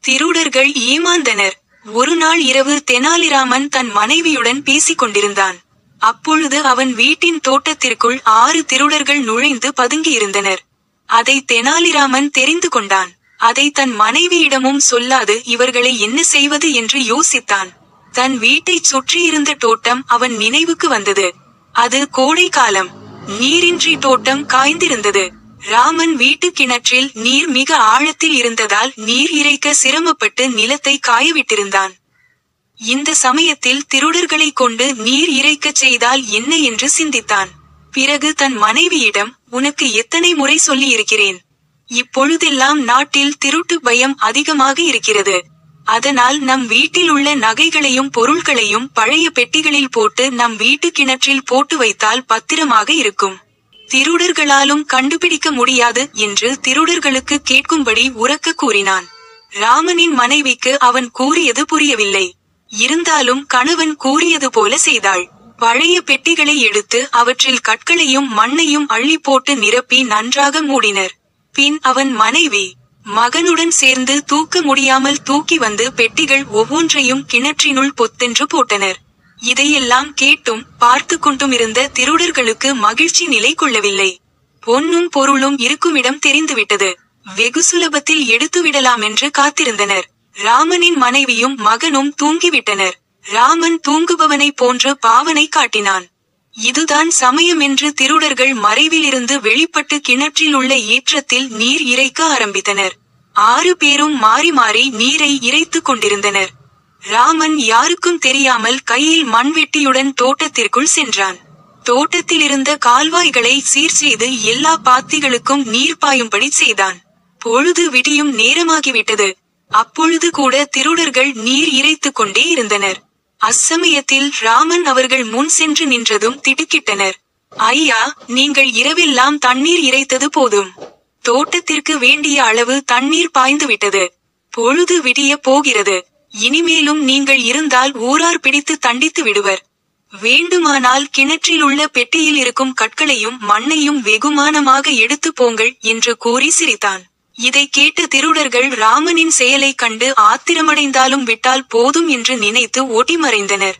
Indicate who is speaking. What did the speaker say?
Speaker 1: திருடர்கள் ஏமாந்தனர். ஒரு நாள் இரவு தெனாலிராமன் தன் மனைவியுடன் பேசிக் கொண்டிருந்தான். அப்பொழுது அவன் வீட்டின் தோட்டத்திற்குள் 6 திருடர்கள் நுழைந்து பதுங்கியிருந்தனர். அதை தெனாலிராமன் தெரிந்து கொண்டான். அதை தன் மனைவியிடமும் சொல்லாது இவர்களை என்ன செய்வது என்று யோசித்தான். தன் வீட்டைச் சுற்றியிருந்த தோட்டம் அவன் நினைவுக்கு வந்தது. அது கோடை காலம். நீரின்றி தோட்டம் காய்ந்திருந்தது. ராமன் வீட்டு கிணற்றில் நீர் மிக ஆழத்தில் இருந்ததால் நீர் இறைக்க சிரமப்பட்டு நிலத்தை காயவிட்டிருந்தான். இந்த சமயத்தில் திருடர்களை கொண்டு நீர் இறைக்கச் செய்தால் என்ன என்று சிந்தித்தான். பிறகு தன் மனைவியிடம், உனக்கு எத்தனை முறை சொல்லி இருக்கிறேன். இப்பொழுதெல்லாம் நாட்டில் திருட்டு பயம் அதிகமாக இருக்கிறது. அதனால் நம் வீட்டில் உள்ள நகைகளையும் பொருள்களையும் பழைய பெட்டிகளில் போட்டு நம் வீட்டு கிணற்றில் போட்டு வைத்தால் பத்திரமாக இருக்கும். திருடர்களாலும் கண்டுபிடிக்க முடியாது என்று திருடர்களுக்கு கேட்கும்படி உரக்க கூறினான். ராமனின் மனைவிக்கு அவன் கூறியது புரியவில்லை. இருந்தாலும் கணவன் கூறியது போல செய்தாள். பழைய பெட்டிகளை எடுத்து அவற்றில் கற்களையும் மண்ணையும் அள்ளி போட்டு நிரப்பி நன்றாக மூடினர். பின் அவன் மனைவி மகனுடன் சேர்ந்து தூக்க முடியாமல் தூக்கி வந்து பெட்டிகள் ஒவ்வொன்றையும் கிணற்றினுள் பொத்தென்று போட்டனர். இதையெல்லாம் கேட்டும் பார்த்து கொண்டுமிருந்த திருடர்களுக்கு மகிழ்ச்சி நிலை கொள்ளவில்லை. பொன்னும் பொருளும் இருக்குமிடம் தெரிந்துவிட்டது. வெகு சுலபத்தில் எடுத்துவிடலாம் என்று காத்திருந்தனர். ராமனின் மனைவியும் மகனும் தூங்கிவிட்டனர். ராமன் தூங்குபவனை போன்று பாவனை காட்டினான். இதுதான் சமயம் என்று திருடர்கள் மறைவிலிருந்து வெளிப்பட்டு கிணற்றில் உள்ள ஏற்றத்தில் நீர் இறைக்க ஆரம்பித்தனர். 6 பேரும் மாறி மாறி நீரை இறைத்து கொண்டிருந்தனர். ராமன் யாருக்கும் தெரியாமல் கையில் மண்வெட்டியுடன் தோட்டத்திற்குள் சென்றான். தோட்டத்திலிருந்த கால்வாய்களை சீர் செய்து எல்லா பாத்திகளுக்கும் நீர் பாயும்படி செய்தான். பொழுது விடியும் நேரமாகிவிட்டது. அப்பொழுது கூட திருடர்கள் நீர் இறைத்து கொண்டே இருந்தனர். அச்சமயத்தில் ராமன் அவர்கள் முன் சென்று நின்றதும் திடுக்கிட்டனர். ஐயா, நீங்கள் இரவெல்லாம் தண்ணீர் இறைத்தது போதும். தோட்டத்திற்கு வேண்டிய அளவு தண்ணீர் பாய்ந்துவிட்டது. பொழுது விடிய போகிறது. இனிமேலும் நீங்கள் இருந்தால் ஊரார் பிடித்து தண்டித்து விடுவர். வேண்டுமானால் கிணற்றில் உள்ள பெட்டியில் இருக்கும் கற்களையும் மண்ணையும் வெகுமானமாக எடுத்து போங்கள் என்று கூறி சிரித்தான். இதை கேட்ட திருடர்கள் ராமனின் செயலை கண்டு ஆத்திரமடைந்தாலும் விட்டால் போதும் என்று நினைத்து ஓடி மறைந்தனர்.